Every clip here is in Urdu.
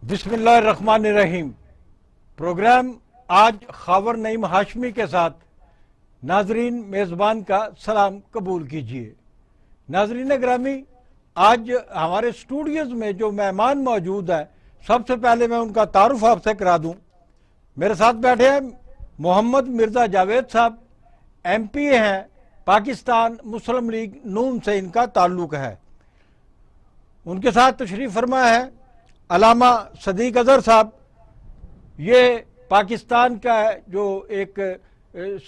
بسم اللہ الرحمن الرحیم۔ پروگرام آج خاور نعیم ہاشمی کے ساتھ ناظرین میزبان کا سلام قبول کیجیے۔ ناظرین گرامی، آج ہمارے اسٹوڈیوز میں جو مہمان موجود ہیں، سب سے پہلے میں ان کا تعارف آپ سے کرا دوں۔ میرے ساتھ بیٹھے ہیں محمد مرزا جاوید صاحب، ایم پی ہیں، پاکستان مسلم لیگ نون سے ان کا تعلق ہے۔ ان کے ساتھ تشریف فرما ہے علامہ صدیق اظہر صاحب۔ یہ پاکستان کا جو ایک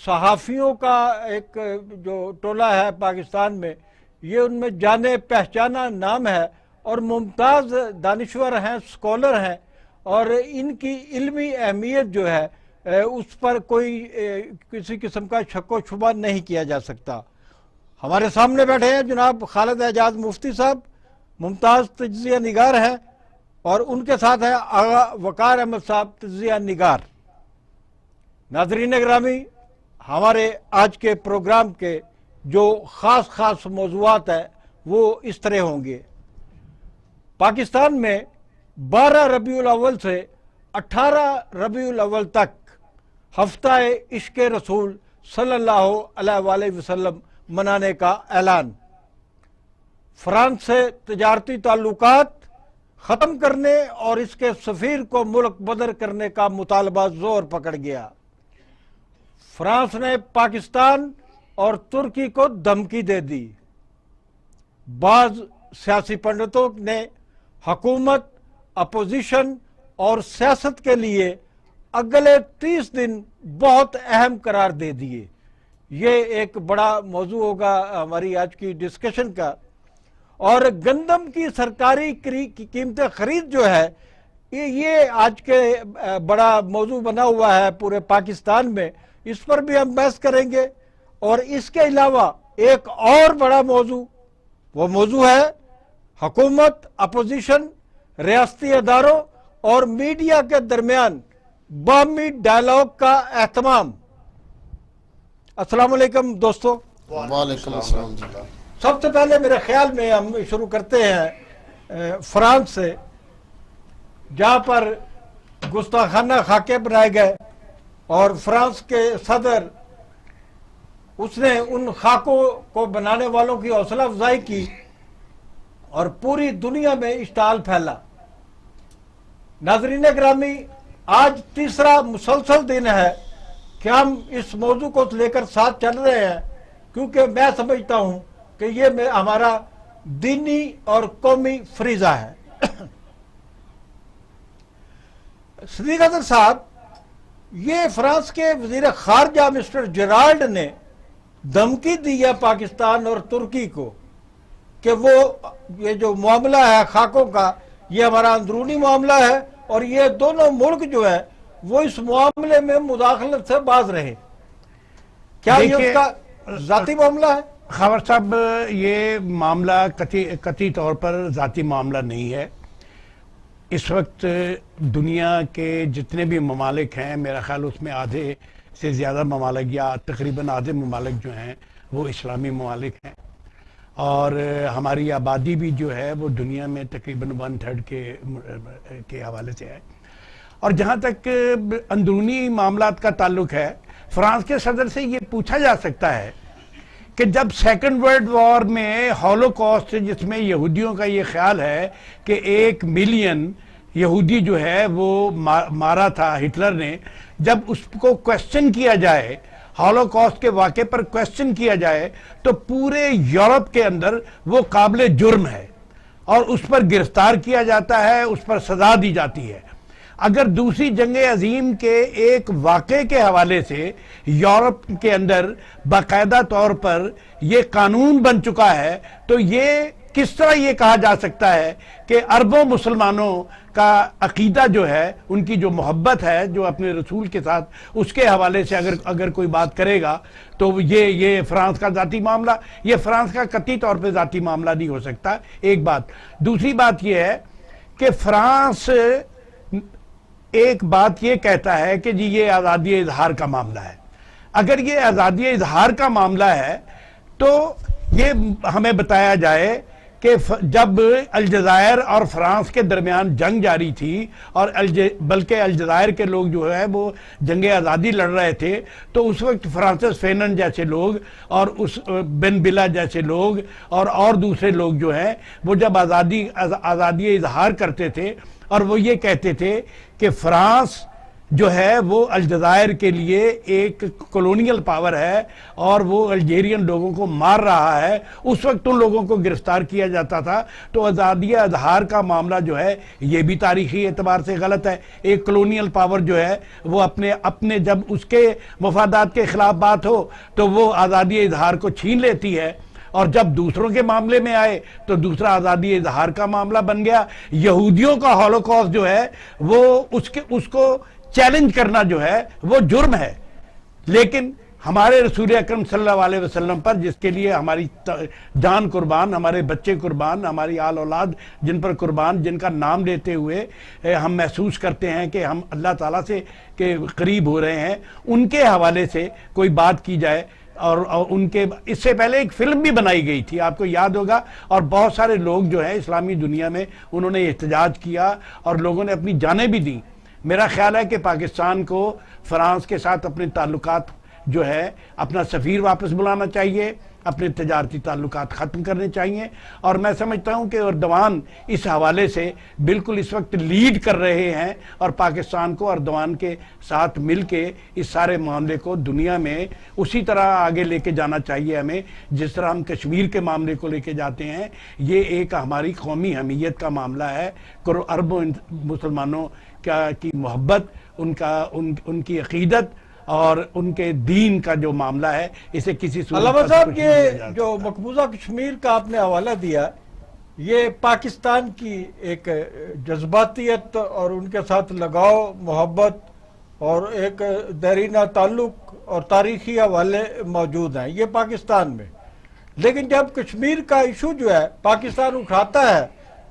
صحافیوں کا ایک جو ٹولہ ہے پاکستان میں، یہ ان میں جانے پہچانا نام ہے اور ممتاز دانشور ہیں، اسکالر ہیں، اور ان کی علمی اہمیت جو ہے اس پر کوئی کسی قسم کا شک و شبہ نہیں کیا جا سکتا۔ ہمارے سامنے بیٹھے ہیں جناب خالد اعجاز مفتی صاحب، ممتاز تجزیہ نگار ہیں، اور ان کے ساتھ ہے آغا وقار احمد صاحب، تجزیہ نگار۔ ناظرین گرامی، ہمارے آج کے پروگرام کے جو خاص موضوعات ہیں وہ اس طرح ہوں گے۔ پاکستان میں 12 ربیع الاول سے 18 ربیع الاول تک ہفتہ عشق رسول صلی اللہ علیہ وآلہ وسلم منانے کا اعلان۔ فرانس سے تجارتی تعلقات ختم کرنے اور اس کے سفیر کو ملک بدر کرنے کا مطالبہ زور پکڑ گیا۔ فرانس نے پاکستان اور ترکی کو دھمکی دے دی۔ بعض سیاسی پنڈتوں نے حکومت، اپوزیشن اور سیاست کے لیے اگلے 30 دن بہت اہم قرار دے دیے۔ یہ ایک بڑا موضوع ہوگا ہماری آج کی ڈسکشن کا۔ اور گندم کی سرکاری قیمتیں خرید جو ہے، یہ آج کے بڑا موضوع بنا ہوا ہے پورے پاکستان میں، اس پر بھی ہم بحث کریں گے۔ اور اس کے علاوہ ایک اور بڑا موضوع، وہ موضوع ہے حکومت، اپوزیشن، ریاستی اداروں اور میڈیا کے درمیان باہمی ڈائیلاگ کا اہتمام۔ السلام علیکم دوستو۔ وعلیکم السلام جی۔ سب سے پہلے میرے خیال میں ہم شروع کرتے ہیں فرانس سے، جہاں پر گستاخانہ خاکے بنائے گئے اور فرانس کے صدر اس نے ان خاکوں کو بنانے والوں کی حوصلہ افزائی کی اور پوری دنیا میں اشتعال پھیلا۔ ناظرین گرامی، آج تیسرا مسلسل دن ہے کہ ہم اس موضوع کو لے کر ساتھ چل رہے ہیں، کیونکہ میں سمجھتا ہوں کہ یہ ہمارا دینی اور قومی فریضہ ہے۔ صدیق اظہر صاحب، یہ فرانس کے وزیر خارجہ مسٹر جیرالڈ نے دھمکی دی ہے پاکستان اور ترکی کو کہ وہ یہ جو معاملہ ہے خاکوں کا، یہ ہمارا اندرونی معاملہ ہے اور یہ دونوں ملک جو ہے وہ اس معاملے میں مداخلت سے باز رہے۔ کیا یہ اس کا ذاتی معاملہ ہے؟ خاور صاحب، یہ معاملہ قطعی طور پر ذاتی معاملہ نہیں ہے۔ اس وقت دنیا کے جتنے بھی ممالک ہیں، میرا خیال اس میں آدھے سے زیادہ ممالک یا تقریباً آدھے ممالک جو ہیں وہ اسلامی ممالک ہیں، اور ہماری آبادی بھی جو ہے وہ دنیا میں تقریباً 1/3 کے حوالے سے ہے۔ اور جہاں تک اندرونی معاملات کا تعلق ہے، فرانس کے صدر سے یہ پوچھا جا سکتا ہے کہ جب سیکنڈ ورلڈ وار میں ہولوکاسٹ، جس میں یہودیوں کا یہ خیال ہے کہ 1 ملین یہودی جو ہے وہ مارا تھا ہٹلر نے، جب اس کو کویسچن کیا جائے، ہولوکاسٹ کے واقعے پر کویسچن کیا جائے، تو پورے یورپ کے اندر وہ قابل جرم ہے اور اس پر گرفتار کیا جاتا ہے، اس پر سزا دی جاتی ہے۔ اگر دوسری جنگ عظیم کے ایک واقعے کے حوالے سے یورپ کے اندر باقاعدہ طور پر یہ قانون بن چکا ہے، تو یہ کس طرح یہ کہا جا سکتا ہے کہ اربوں مسلمانوں کا عقیدہ جو ہے، ان کی جو محبت ہے جو اپنے رسول کے ساتھ، اس کے حوالے سے اگر کوئی بات کرے گا تو یہ فرانس کا ذاتی معاملہ، یہ فرانس کا قطعی طور پہ ذاتی معاملہ نہیں ہو سکتا، ایک بات۔ دوسری بات یہ ہے کہ فرانس ایک بات یہ کہتا ہے کہ جی یہ آزادی اظہار کا معاملہ ہے۔ اگر یہ آزادی اظہار کا معاملہ ہے تو یہ ہمیں بتایا جائے کہ جب الجزائر اور فرانس کے درمیان جنگ جاری تھی اور بلکہ الجزائر کے لوگ جو ہے وہ جنگ آزادی لڑ رہے تھے، تو اس وقت فرانسس فینن جیسے لوگ اور اس بن بلا جیسے لوگ اور دوسرے لوگ جو ہیں وہ جب آزادی اظہار کرتے تھے اور وہ یہ کہتے تھے کہ فرانس جو ہے وہ الجزائر کے لیے ایک کولونیل پاور ہے اور وہ الجیرین لوگوں کو مار رہا ہے، اس وقت ان لوگوں کو گرفتار کیا جاتا تھا۔ تو آزادی اظہار کا معاملہ جو ہے یہ بھی تاریخی اعتبار سے غلط ہے۔ ایک کولونیل پاور جو ہے وہ اپنے جب اس کے مفادات کے خلاف بات ہو تو وہ آزادی اظہار کو چھین لیتی ہے، اور جب دوسروں کے معاملے میں آئے تو دوسرا آزادی اظہار کا معاملہ بن گیا۔ یہودیوں کا ہولوکاسٹ جو ہے وہ اس کو چیلنج کرنا جو ہے وہ جرم ہے، لیکن ہمارے رسول اکرم صلی اللہ علیہ وسلم پر، جس کے لیے ہماری جان قربان، ہمارے بچے قربان، ہماری آل اولاد جن پر قربان، جن کا نام لیتے ہوئے ہم محسوس کرتے ہیں کہ ہم اللہ تعالیٰ سے کے قریب ہو رہے ہیں، ان کے حوالے سے کوئی بات کی جائے۔ اور ان کے اس سے پہلے ایک فلم بھی بنائی گئی تھی، آپ کو یاد ہوگا، اور بہت سارے لوگ جو ہیں اسلامی دنیا میں انہوں نے احتجاج کیا اور لوگوں نے اپنی جانیں بھی دیں۔ میرا خیال ہے کہ پاکستان کو فرانس کے ساتھ اپنے تعلقات جو ہے اپنا سفیر واپس بلانا چاہیے، اپنے تجارتی تعلقات ختم کرنے چاہیے، اور میں سمجھتا ہوں کہ اردوان اس حوالے سے بالکل اس وقت لیڈ کر رہے ہیں، اور پاکستان کو اردوان کے ساتھ مل کے اس سارے معاملے کو دنیا میں اسی طرح آگے لے کے جانا چاہیے ہمیں جس طرح ہم کشمیر کے معاملے کو لے کے جاتے ہیں۔ یہ ایک ہماری قومی حمیت کا معاملہ ہے، اربوں مسلمانوں کی محبت، ان کی عقیدت اور ان کے دین کا جو معاملہ ہے، اسے کسی صورت علامہ پر صاحب کچھ نہیں کیا یہ جا جو مقبوضہ کشمیر کا آپ نے حوالہ دیا، یہ پاکستان کی ایک جذباتیت اور ان کے ساتھ لگاؤ، محبت اور ایک دیرینہ تعلق اور تاریخی حوالے موجود ہیں یہ پاکستان میں، لیکن جب کشمیر کا ایشو جو ہے پاکستان اٹھاتا ہے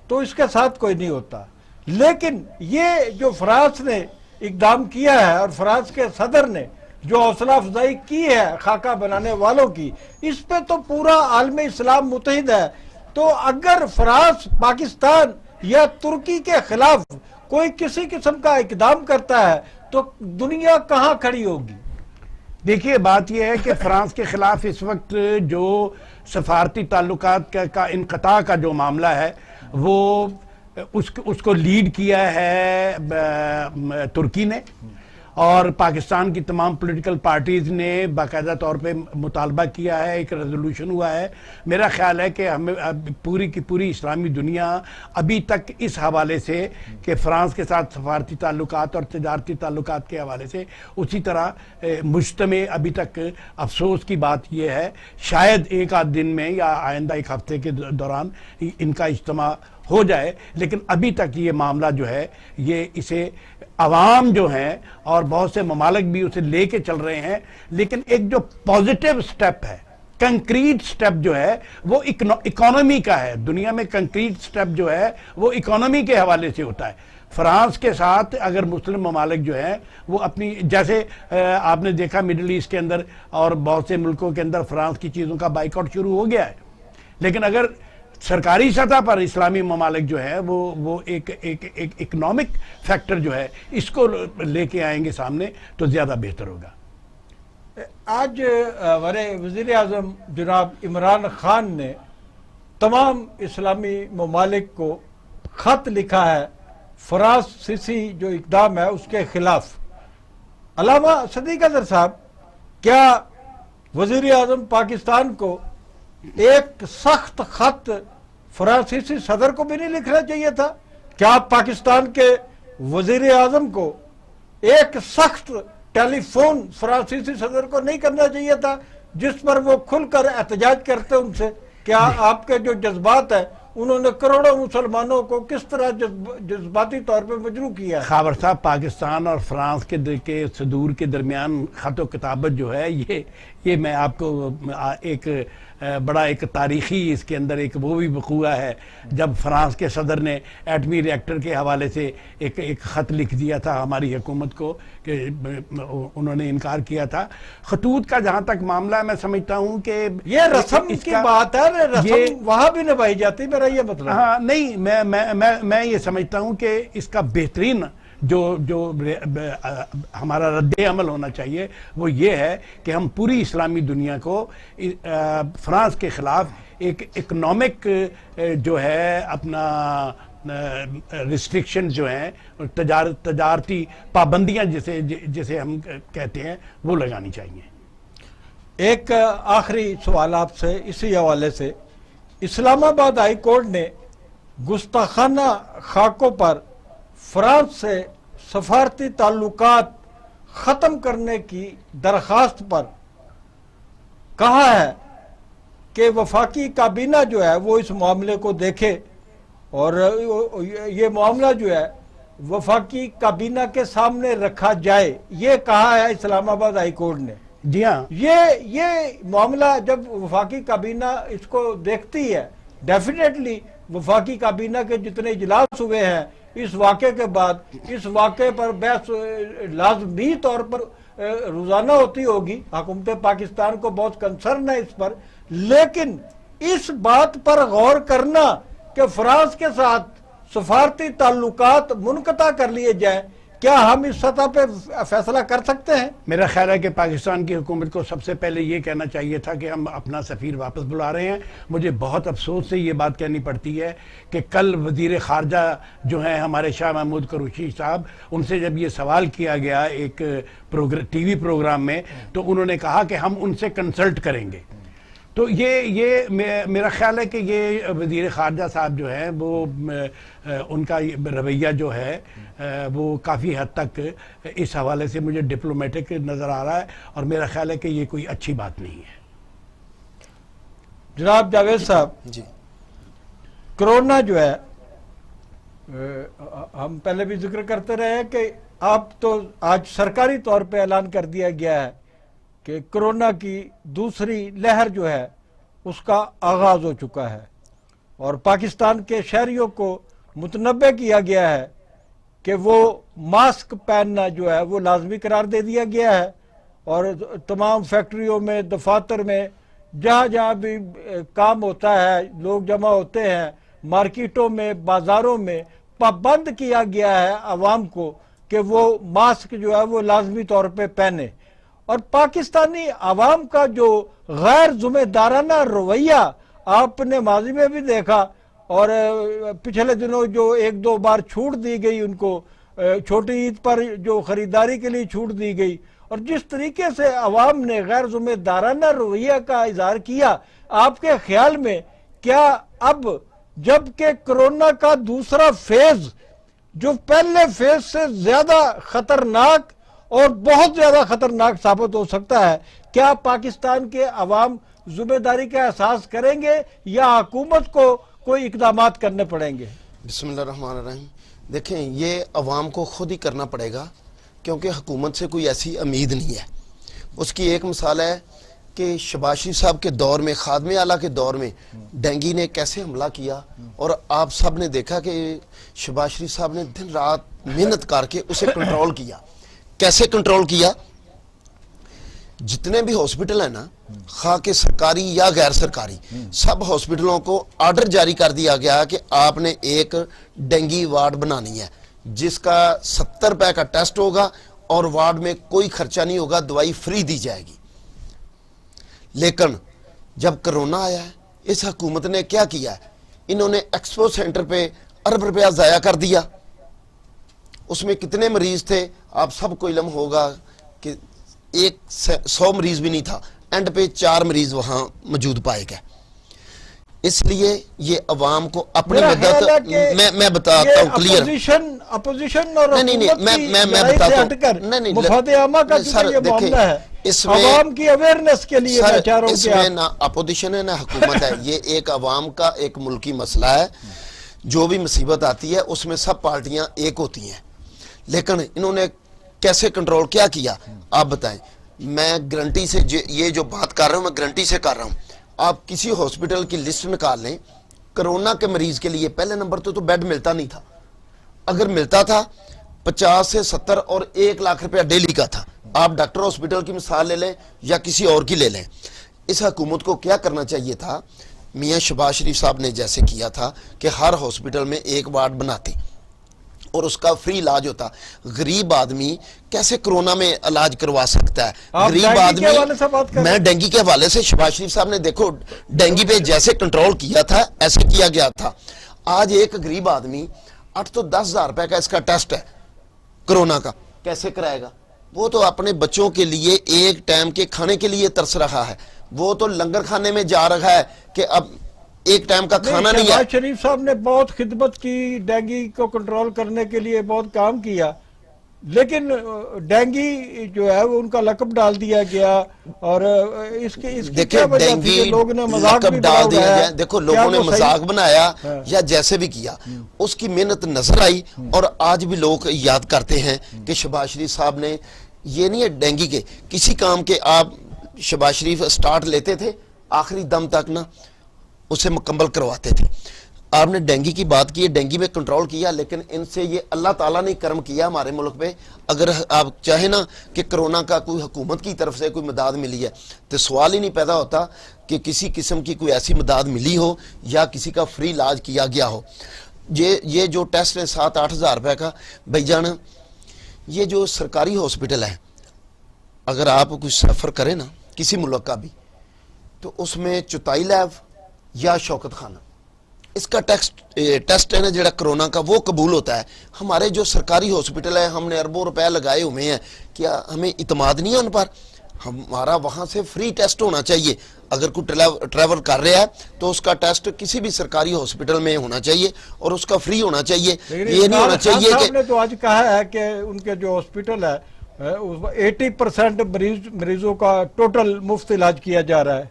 تو اس کے ساتھ کوئی نہیں ہوتا۔ لیکن یہ جو فرانس نے اقدام کیا ہے اور فرانس کے صدر نے جو حوصلہ افزائی کی ہے خاکہ بنانے والوں کی، اس پہ تو پورا عالم اسلام متحد ہے۔ تو اگر فرانس پاکستان یا ترکی کے خلاف کوئی کسی قسم کا اقدام کرتا ہے تو دنیا کہاں کھڑی ہوگی؟ دیکھیے بات یہ ہے کہ فرانس کے خلاف اس وقت جو سفارتی تعلقات کا انقطاع کا جو معاملہ ہے وہ اس کو لیڈ کیا ہے ترکی نے، اور پاکستان کی تمام پولیٹیکل پارٹیز نے باقاعدہ طور پہ مطالبہ کیا ہے، ایک ریزولوشن ہوا ہے۔ میرا خیال ہے کہ ہمیں پوری کی پوری اسلامی دنیا ابھی تک اس حوالے سے کہ فرانس کے ساتھ سفارتی تعلقات اور تجارتی تعلقات کے حوالے سے اسی طرح مجتمع ابھی تک افسوس کی بات یہ ہے، شاید ایک آدھ دن میں یا آئندہ ایک ہفتے کے دوران ان کا اجتماع ہو جائے، لیکن ابھی تک یہ معاملہ جو ہے یہ اسے عوام جو ہیں اور بہت سے ممالک بھی اسے لے کے چل رہے ہیں، لیکن ایک جو پازیٹیو سٹیپ ہے، کنکریٹ سٹیپ جو ہے وہ اکانومی کا ہے۔ دنیا میں کنکریٹ سٹیپ جو ہے وہ اکانومی کے حوالے سے ہوتا ہے۔ فرانس کے ساتھ اگر مسلم ممالک جو ہیں وہ اپنی، جیسے آپ نے دیکھا مڈل ایسٹ کے اندر اور بہت سے ملکوں کے اندر فرانس کی چیزوں کا بائیکاٹ شروع ہو گیا ہے، لیکن اگر سرکاری سطح پر اسلامی ممالک جو ہے وہ ایک اکنامک فیکٹر جو ہے اس کو لے کے آئیں گے سامنے تو زیادہ بہتر ہوگا۔ آج ہمارے وزیر اعظم جناب عمران خان نے تمام اسلامی ممالک کو خط لکھا ہے فرانس سیسی جو اقدام ہے اس کے خلاف۔ علامہ صدیق اظہر صاحب، کیا وزیر اعظم پاکستان کو ایک سخت خط فرانسیسی صدر کو بھی نہیں لکھنا چاہیے تھا؟ کیا پاکستان کے وزیر اعظم کو ایک سخت ٹیلی فون فرانسیسی صدر کو نہیں کرنا چاہیے تھا جس پر وہ کھل کر احتجاج کرتے ان سے؟ کیا آپ کے جو جذبات ہیں انہوں نے کروڑوں مسلمانوں کو کس طرح جذباتی طور پہ مجروح کیا ہے؟ خاور صاحب، پاکستان اور فرانس کے صدور کے درمیان خط و کتابت جو ہے یہ میں آپ کو ایک بڑا ایک تاریخی اس کے اندر ایک وہ بھی وقوع ہے جب فرانس کے صدر نے ایٹمی ریئیکٹر کے حوالے سے ایک خط لکھ دیا تھا ہماری حکومت کو کہ انہوں نے انکار کیا تھا. خطوط کا جہاں تک معاملہ ہے میں سمجھتا ہوں کہ یہ رسم کی بات ہے، رسم وہاں بھی نبھائی جاتی، میرا یہ مطلب. ہاں نہیں، میں یہ سمجھتا ہوں کہ اس کا بہترین جو ہمارا رد عمل ہونا چاہیے وہ یہ ہے کہ ہم پوری اسلامی دنیا کو فرانس کے خلاف ایک اکنامک جو ہے اپنا ریسٹرکشن جو ہیں تجارتی پابندیاں جسے ہم کہتے ہیں وہ لگانی چاہیے. ایک آخری سوال آپ سے اسی حوالے سے، اسلام آباد ہائی کورٹ نے گستاخانہ خاکوں پر فرانس سے سفارتی تعلقات ختم کرنے کی درخواست پر کہا ہے کہ وفاقی کابینہ جو ہے وہ اس معاملے کو دیکھے اور یہ معاملہ جو ہے وفاقی کابینہ کے سامنے رکھا جائے، یہ کہا ہے اسلام آباد ہائی کورٹ نے. جی ہاں، یہ معاملہ جب وفاقی کابینہ اس کو دیکھتی ہے، ڈیفینیٹلی وفاقی کابینہ کے جتنے اجلاس ہوئے ہیں اس واقعے کے بعد، اس واقعے پر بحث لازمی طور پر روزانہ ہوتی ہوگی. حکومت پاکستان کو بہت کنسرن ہے اس پر، لیکن اس بات پر غور کرنا کہ فرانس کے ساتھ سفارتی تعلقات منقطع کر لیے جائیں، کیا ہم اس سطح پہ فیصلہ کر سکتے ہیں؟ میرا خیال ہے کہ پاکستان کی حکومت کو سب سے پہلے یہ کہنا چاہیے تھا کہ ہم اپنا سفیر واپس بلا رہے ہیں. مجھے بہت افسوس سے یہ بات کہنی پڑتی ہے کہ کل وزیر خارجہ جو ہیں ہمارے شاہ محمود قریشی صاحب، ان سے جب یہ سوال کیا گیا ایک ٹی وی پروگرام میں، تو انہوں نے کہا کہ ہم ان سے کنسلٹ کریں گے. تو یہ میرا خیال ہے کہ یہ وزیر خارجہ صاحب جو ہیں وہ ان کا رویہ جو ہے وہ کافی حد تک اس حوالے سے مجھے ڈپلومیٹک نظر آ رہا ہے، اور میرا خیال ہے کہ یہ کوئی اچھی بات نہیں ہے. جناب جاوید صاحب جی، کرونا جو ہے ہم پہلے بھی ذکر کرتے رہے ہیں کہ آپ تو آج سرکاری طور پہ اعلان کر دیا گیا ہے کہ کرونا کی دوسری لہر جو ہے اس کا آغاز ہو چکا ہے، اور پاکستان کے شہریوں کو متنبہ کیا گیا ہے کہ وہ ماسک پہننا جو ہے وہ لازمی قرار دے دیا گیا ہے، اور تمام فیکٹریوں میں، دفاتر میں، جہاں جہاں بھی کام ہوتا ہے، لوگ جمع ہوتے ہیں، مارکیٹوں میں، بازاروں میں، پابند کیا گیا ہے عوام کو کہ وہ ماسک جو ہے وہ لازمی طور پہ پہنے. اور پاکستانی عوام کا جو غیر ذمہ دارانہ رویہ آپ نے ماضی میں بھی دیکھا، اور پچھلے دنوں جو ایک دو بار چھوٹ دی گئی ان کو، چھوٹی عید پر جو خریداری کے لیے چھوٹ دی گئی، اور جس طریقے سے عوام نے غیر ذمہ دارانہ رویہ کا اظہار کیا، آپ کے خیال میں کیا اب جب کہ کرونا کا دوسرا فیز جو پہلے فیز سے زیادہ خطرناک اور بہت زیادہ خطرناک ثابت ہو سکتا ہے، کیا پاکستان کے عوام ذمہ داری کا احساس کریں گے یا حکومت کو کوئی اقدامات کرنے پڑیں گے؟ بسم اللہ الرحمن الرحیم. دیکھیں، یہ عوام کو خود ہی کرنا پڑے گا، کیونکہ حکومت سے کوئی ایسی امید نہیں ہے. اس کی ایک مثال ہے کہ شہباز شریف صاحب کے دور میں، خادم اعلیٰ کے دور میں ڈینگی نے کیسے حملہ کیا، اور آپ سب نے دیکھا کہ شہباز شریف صاحب نے دن رات محنت کر کے اسے کنٹرول کیا. کیسے کنٹرول کیا؟ جتنے بھی ہاسپٹل ہیں نا، خواہ کہ سرکاری یا غیر سرکاری، سب ہاسپٹلوں کو آرڈر جاری کر دیا گیا کہ آپ نے ایک ڈینگی وارڈ بنانی ہے، جس کا 70 روپے کا ٹیسٹ ہوگا اور وارڈ میں کوئی خرچہ نہیں ہوگا، دوائی فری دی جائے گی. لیکن جب کرونا آیا ہے، اس حکومت نے کیا کیا ہے؟ انہوں نے ایکسپو سینٹر پہ ارب روپیہ ضائع کر دیا. اس میں کتنے مریض تھے آپ سب کو علم ہوگا کہ 100 مریض بھی نہیں تھا، اینڈ پہ 4 مریض وہاں موجود پائے گئے. اس لیے یہ عوام کو اپنی مدد، میں بتاتا ہوں کلیئر، اپوزیشن اور میں بتاتا ہوں، مفاد عامہ کا یہ معاملہ ہے، عوام کی اویئرنیس کے لیے میں چاہ رہا ہوں اس میں نہ اپوزیشن ہے نہ حکومت ہے. یہ ایک عوام کا ایک ملکی مسئلہ ہے. جو بھی مصیبت آتی ہے اس میں سب پارٹیاں ایک ہوتی ہیں، لیکن انہوں نے کیسے کنٹرول کیا آپ بتائیں. میں گارنٹی سے یہ جو بات کر رہا ہوں میں گارنٹی سے کر رہا ہوں. آپ کسی ہاسپٹل کی لسٹ نکال لیں، کرونا کے مریض کے لیے پہلے نمبر تو بیڈ ملتا نہیں تھا، اگر ملتا تھا 50 سے 70 اور 1 لاکھ روپیہ ڈیلی کا تھا. آپ ڈاکٹر ہاسپٹل کی مثال لے لیں یا کسی اور کی لے لیں. اس حکومت کو کیا کرنا چاہیے تھا، میاں شہباز شریف صاحب نے جیسے کیا تھا کہ ہر ہاسپٹل میں ایک وارڈ بناتے اور اس کا فری علاج ہوتا. غریب آدمی کیسے کرونا میں علاج کروا سکتا ہے؟ آپ غریب ڈینگی کے حوالے سے بات آدمی، کر رہے میں ڈینگی کے حوالے سے شہباز شریف صاحب نے دیکھو ڈینگی پہ جیسے کنٹرول کیا تھا ایسے کیا گیا تھا. آج ایک غریب آدمی 8 تو 10 ہزار روپے کا اس کا ٹیسٹ ہے کرونا کا، کیسے کرائے گا؟ وہ تو اپنے بچوں کے لیے ایک ٹائم کے کھانے کے لیے ترس رہا ہے، وہ تو لنگر کھانے میں جا رہا ہے کہ اب ایک ٹائم کا کھانا نہیں ہے. شہباز شریف صاحب نے بہت خدمت کی، ڈینگی کو کنٹرول کرنے کے لیے بہت کام کیا، لیکن ڈینگی جو ہے وہ ان کا لقب ڈال دیا گیا. اور اس کی دیکھیں کیا وجہ تھی ڈینگی کہ لوگوں نے مذاق لقب بھی ڈال دیا بڑھایا؟ گیا. دیکھو کیا لوگوں نے وہ صحیح؟ مذاق بنایا ہاں. یا جیسے بھی کیا، اس کی محنت نظر آئی. اور آج بھی لوگ یاد کرتے ہیں کہ شہباز شریف صاحب نے، یہ نہیں ہے ڈینگی کے کسی کام کے، آپ شہباز شریف سٹارٹ لیتے تھے آخری دم تک نا اسے مکمل کرواتے تھے. آپ نے ڈینگی کی بات کی ہے، ڈینگی میں کنٹرول کیا، لیکن ان سے یہ اللہ تعالیٰ نے کرم کیا ہمارے ملک پہ. اگر آپ چاہیں نا کہ کرونا کا کوئی حکومت کی طرف سے کوئی مداد ملی ہے تو سوال ہی نہیں پیدا ہوتا کہ کسی قسم کی کوئی ایسی مداد ملی ہو یا کسی کا فری علاج کیا گیا ہو. یہ جو ٹیسٹ ہے 7-8 ہزار روپے کا، بھائی جان یہ جو سرکاری ہاسپٹل ہے، اگر آپ کچھ سفر کریں نا کسی ملک کا بھی، تو اس میں چوتھائی لیب یا شوکت خانہ اس کا ٹیسٹ ہے نا جڑا کرونا کا وہ قبول ہوتا ہے. ہمارے جو سرکاری ہاسپٹل ہے، ہم نے اربوں روپے لگائے ہوئے ہیں، کیا ہمیں اعتماد نہیں ہے ان پر؟ ہمارا وہاں سے فری ٹیسٹ ہونا چاہیے. اگر کوئی ٹریول کر رہا ہے تو اس کا ٹیسٹ کسی بھی سرکاری ہاسپٹل میں ہونا چاہیے اور اس کا فری ہونا چاہیے. یہ نہیں ہونا چاہیے کہ نے تو آج کہا ہے کہ ان کے جو ہاسپٹل ہے 80% مریضوں کا ٹوٹل مفت علاج کیا جا رہا ہے.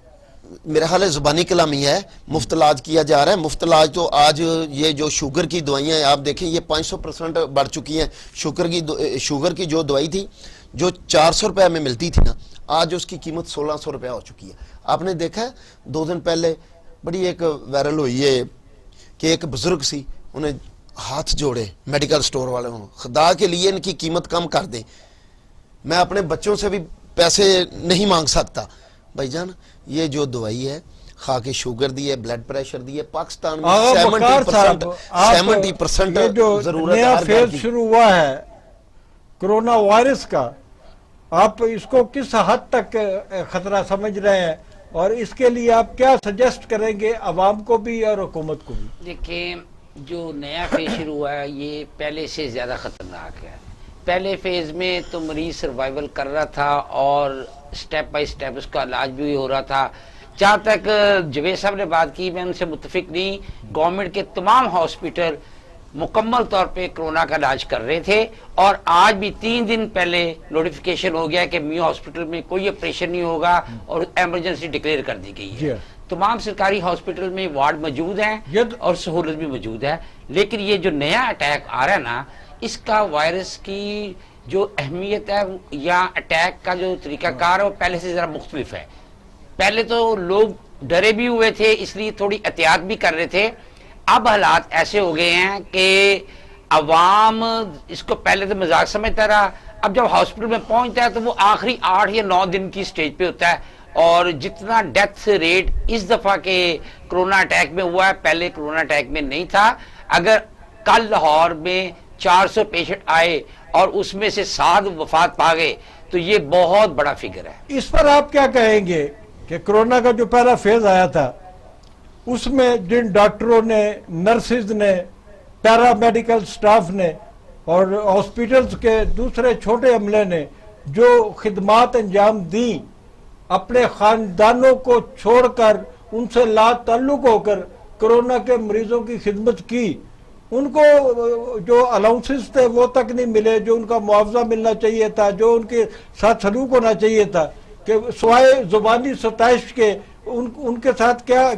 میرا حال ہے زبانی کلامی ہے، مفت علاج کیا جا رہا ہے. مفت علاج تو آج یہ جو شوگر کی دوائیاں ہیں آپ دیکھیں یہ 500% بڑھ چکی ہیں. شوگر کی جو دوائی تھی جو 400 روپے میں ملتی تھی نا، آج اس کی قیمت 1600 روپے ہو چکی ہے. آپ نے دیکھا ہے 2 دن پہلے بڑی ایک وائرل ہوئی ہے کہ ایک بزرگ سی، انہیں ہاتھ جوڑے میڈیکل سٹور والے ہوں، خدا کے لیے ان کی قیمت کم کر دیں، میں اپنے بچوں سے بھی پیسے نہیں مانگ سکتا. بھائی جان یہ جو دوائی ہے خاک شوگر دی ہے، بلڈ پریشر دی ہے، پاکستان میں 70% یہ جو ضرورت نیا ہر گھر فیز کی. شروع ہوا ہے کرونا وائرس کا، آپ اس کو کس حد تک خطرہ سمجھ رہے ہیں اور اس کے لیے آپ کیا سجیسٹ کریں گے عوام کو بھی اور حکومت کو بھی؟ دیکھیں جو نیا فیز شروع ہوا ہے یہ پہلے سے زیادہ خطرناک ہے. پہلے فیز میں تو مریض سروائیول کر رہا تھا اور سٹیپ بائی سٹیپ اس کا علاج بھی ہو رہا تھا. جہاں تک جوید صاحب نے بات کی میں ان سے متفق نہیں. گورنمنٹ کے تمام ہاسپٹل مکمل طور پہ کرونا کا علاج کر رہے تھے اور آج بھی 3 دن پہلے نوٹیفیکیشن ہو گیا کہ میو ہاسپٹل میں کوئی آپریشن نہیں ہوگا اور ایمرجنسی ڈکلیئر کر دی گئی ہے. تمام سرکاری ہاسپٹل میں وارڈ موجود ہیں اور سہولت بھی موجود ہے. لیکن یہ جو نیا اٹیک آ رہا ہے نا، اس کا وائرس کی جو اہمیت ہے یا اٹیک کا جو طریقہ کار ہے وہ پہلے سے ذرا مختلف ہے. پہلے تو لوگ ڈرے بھی ہوئے تھے اس لیے تھوڑی احتیاط بھی کر رہے تھے. اب حالات ایسے ہو گئے ہیں کہ عوام اس کو پہلے تو مذاق سمجھتا رہا، اب جب ہاسپٹل میں پہنچتا ہے تو وہ آخری 8 یا 9 دن کی سٹیج پہ ہوتا ہے. اور جتنا ڈیتھ ریٹ اس دفعہ کے کرونا اٹیک میں ہوا ہے پہلے کرونا اٹیک میں نہیں تھا. اگر کل لاہور میں 400 پیشنٹ آئے اور اس میں سے 7 وفات پا گئے تو یہ بہت بڑا فگر ہے. اس پر آپ کیا کہیں گے کہ کرونا کا جو پہلا فیز آیا تھا اس میں جن ڈاکٹروں نے، نرسز نے، پیرا میڈیکل سٹاف نے اور ہاسپٹلز کے دوسرے چھوٹے عملے نے جو خدمات انجام دیں، اپنے خاندانوں کو چھوڑ کر ان سے لا تعلق ہو کر کرونا کے مریضوں کی خدمت کی، ان کو جو الاؤنسز تھے وہ تک نہیں ملے جو ان کا معاوضہ ملنا چاہیے تھا، جو ان کے ساتھ سلوک ہونا چاہیے تھا، کہ سوائے زبانی ستائش کے ان کے ساتھ کیا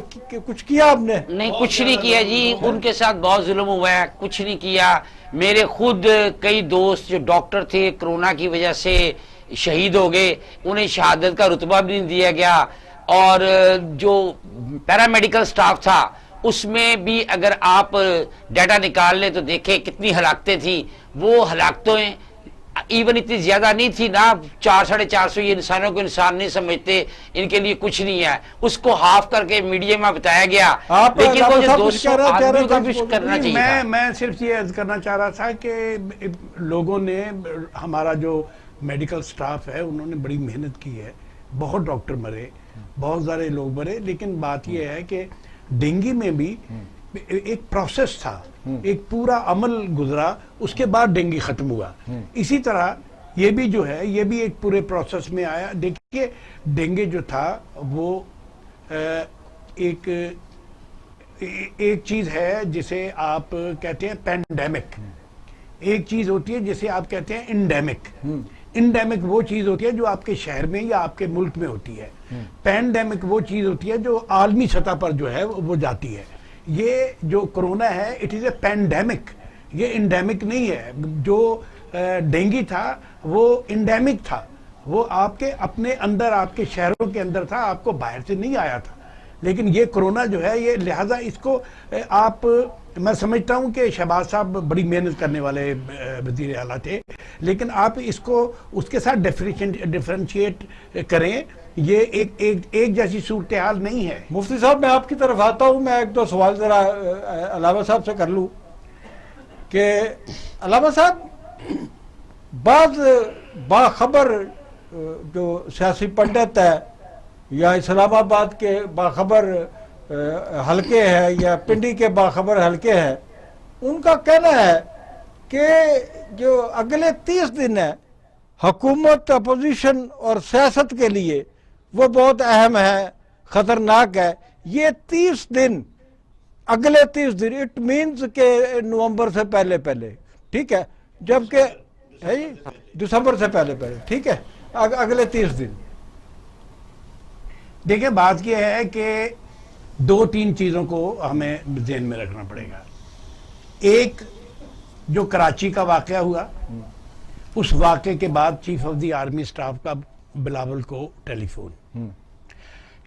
کچھ کیا آپ نے؟ نہیں کچھ نہیں کیا جی، ان کے ساتھ بہت ظلم ہوا ہے، کچھ نہیں کیا. میرے خود کئی دوست جو ڈاکٹر تھے کرونا کی وجہ سے شہید ہو گئے، انہیں شہادت کا رتبہ بھی نہیں دیا گیا. اور جو پیرامیڈیکل سٹاف تھا اس میں بھی اگر آپ ڈیٹا نکال لیں تو دیکھیں کتنی ہلاکتیں تھیں. وہ ہلاکتیں ایون اتنی زیادہ نہیں تھی نا, 400-450, یہ انسانوں کو انسان نہیں سمجھتے, ان کے لیے کچھ نہیں ہے. اس کو ہاف کر کے میڈیا میں بتایا گیا, لیکن وہ جو 200 آدمیوں کا بھی کرنا چاہیے تھا. میں صرف یہ عرض کرنا چاہ رہا تھا کہ لوگوں نے, ہمارا جو میڈیکل سٹاف ہے انہوں نے بڑی محنت کی ہے, بہت ڈاکٹر مرے, بہت سارے لوگ مرے, لیکن بات یہ ہے کہ ڈینگی میں بھی ایک پروسیس تھا, ایک پورا عمل گزرا, اس کے بعد ڈینگی ختم ہوا. اسی طرح یہ بھی جو ہے یہ بھی ایک پورے پروسیس میں آیا. دیکھیے ڈینگی جو تھا وہ ایک چیز ہے جسے آپ کہتے ہیں پینڈیمک, ایک چیز ہوتی ہے جسے آپ کہتے ہیں انڈیمک. انڈیمک وہ چیز ہوتی ہے جو آپ کے شہر میں یا آپ کے ملک میں ہوتی ہے. پینڈیمک وہ چیز ہوتی ہے جو عالمی سطح پر جو ہے وہ جاتی ہے. یہ جو کرونا ہے اٹ از اے پینڈیمک, یہ انڈیمک نہیں ہے. جو ڈینگی تھا وہ انڈیمک تھا, وہ آپ کے اپنے اندر, آپ کے شہروں کے اندر تھا, آپ کو باہر سے نہیں آیا تھا. لیکن یہ کرونا جو ہے یہ لہٰذا اس کو آپ, میں سمجھتا ہوں کہ شہباز صاحب بڑی محنت کرنے والے وزیر اعلیٰ تھے, لیکن آپ اس کو اس کے ساتھ ڈیفرینشیٹ کریں. یہ ایک جیسی صورتحال نہیں ہے. مفتی صاحب میں آپ کی طرف آتا ہوں, میں ایک دو سوال ذرا علامہ صاحب سے کر لوں کہ علامہ صاحب بعض باخبر جو سیاسی پنڈت ہے یا اسلام آباد کے باخبر حلقے ہیں یا پنڈی کے باخبر حلقے ہیں, ان کا کہنا ہے کہ جو اگلے 30 دن ہے حکومت, اپوزیشن اور سیاست کے لیے وہ بہت اہم ہے, خطرناک ہے. یہ 30 دن, اگلے 30 دن, اٹ مینز کہ نومبر سے پہلے, ٹھیک ہے, جبکہ دسمبر سے پہلے, ٹھیک ہے, اگلے 30 دن. دیکھیں بات یہ ہے کہ 2-3 چیزوں کو ہمیں ذہن میں رکھنا پڑے گا. ایک جو کراچی کا واقعہ ہوا, اس واقعے کے بعد chief of the army staff کا بلاول کو ٹیلی فون,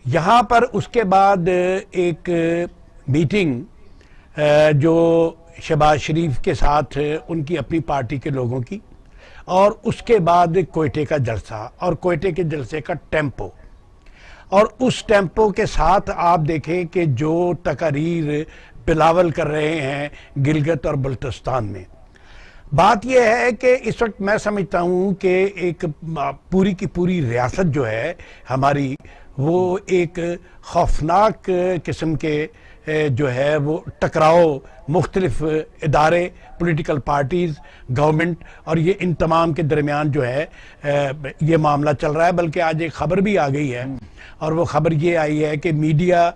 یہاں پر اس کے بعد ایک میٹنگ جو شہباز شریف کے ساتھ ان کی اپنی پارٹی کے لوگوں کی, اور اس کے بعد کوئٹے کا جلسہ, اور کوئٹے کے جلسے کا ٹیمپو, اور اس ٹیمپو کے ساتھ آپ دیکھیں کہ جو تقاریر بلاول کر رہے ہیں گلگت اور بلتستان میں. بات یہ ہے کہ اس وقت میں سمجھتا ہوں کہ ایک پوری کی پوری ریاست جو ہے ہماری, وہ ایک خوفناک قسم کے جو ہے وہ ٹکراؤ, مختلف ادارے, پولیٹیکل پارٹیز, گورنمنٹ, اور یہ ان تمام کے درمیان جو ہے یہ معاملہ چل رہا ہے. بلکہ آج ایک خبر بھی آ گئی ہے, اور وہ خبر یہ آئی ہے کہ میڈیا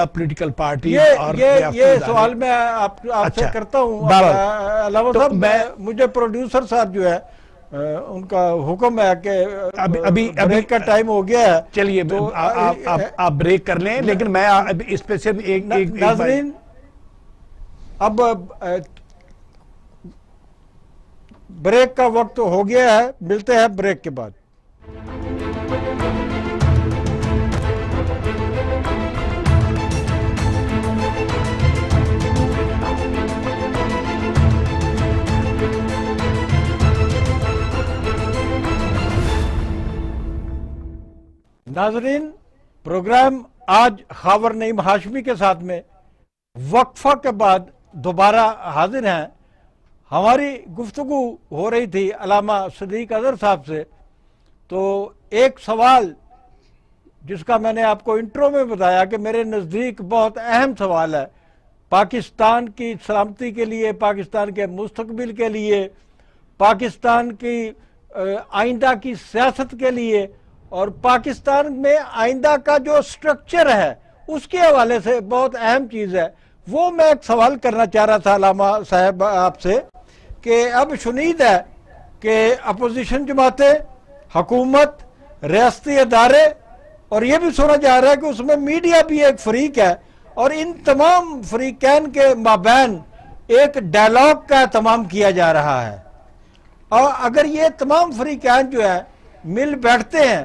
پولیٹیکل پارٹی اور یہ سوال میں آپ سے کرتا ہوں علامہ صاحب. مجھے پروڈیوسر صاحب جو ہے ان کا حکم ہے کہ ابھی بریک کا ٹائم ہو گیا ہے. چلیے آپ بریک کر لیں, لیکن میں اس پہ صرف ایک ناظرین, اب بریک کا وقت ہو گیا ہے, ملتے ہیں بریک کے بعد. ناظرین, پروگرام آج خاور نعیم ہاشمی کے ساتھ میں وقفہ کے بعد دوبارہ حاضر ہیں. ہماری گفتگو ہو رہی تھی علامہ صدیق اظہر صاحب سے, تو ایک سوال جس کا میں نے آپ کو انٹرو میں بتایا کہ میرے نزدیک بہت اہم سوال ہے, پاکستان کی سلامتی کے لیے, پاکستان کے مستقبل کے لیے, پاکستان کی آئندہ کی سیاست کے لیے, اور پاکستان میں آئندہ کا جو سٹرکچر ہے اس کے حوالے سے بہت اہم چیز ہے. وہ میں ایک سوال کرنا چاہ رہا تھا علامہ صاحب آپ سے کہ اب شنید ہے کہ اپوزیشن جماعتیں, حکومت, ریاستی ادارے, اور یہ بھی سنا جا رہا ہے کہ اس میں میڈیا بھی ایک فریق ہے, اور ان تمام فریقین کے مابین ایک ڈائلاگ کا اہتمام کیا جا رہا ہے. اور اگر یہ تمام فریقین جو ہے مل بیٹھتے ہیں